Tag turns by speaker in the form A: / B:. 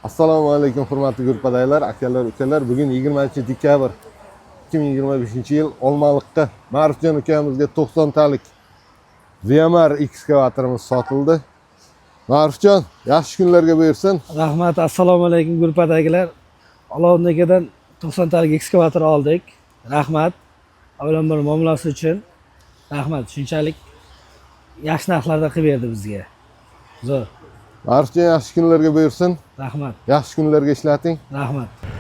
A: Assalomu alaykum hurmatli guruhdagilar, akalar, ukalar. Bugun 20-dekabr 2025-yil Olmaliqda Ma'rufjon ukamizga 90 talik VMR ekskavatorimiz sotildi. Ma'rufjon, yaxshi kunlarga buyursin.
B: Rahmat, assalomu alaykum guruhdagilar. Olovnikidan 90 talik ekskavator oldik. Rahmat. Avvalambor muomalasi uchun rahmat. Shunchalik yaxshi narxlarda qilib berdi bizga. Zo'r.
A: Ma'rufjon, yaxshi kunlarga buyursin.
B: Rahmat.
A: Yaxshi kunlarga ishlating.
B: Rahmat.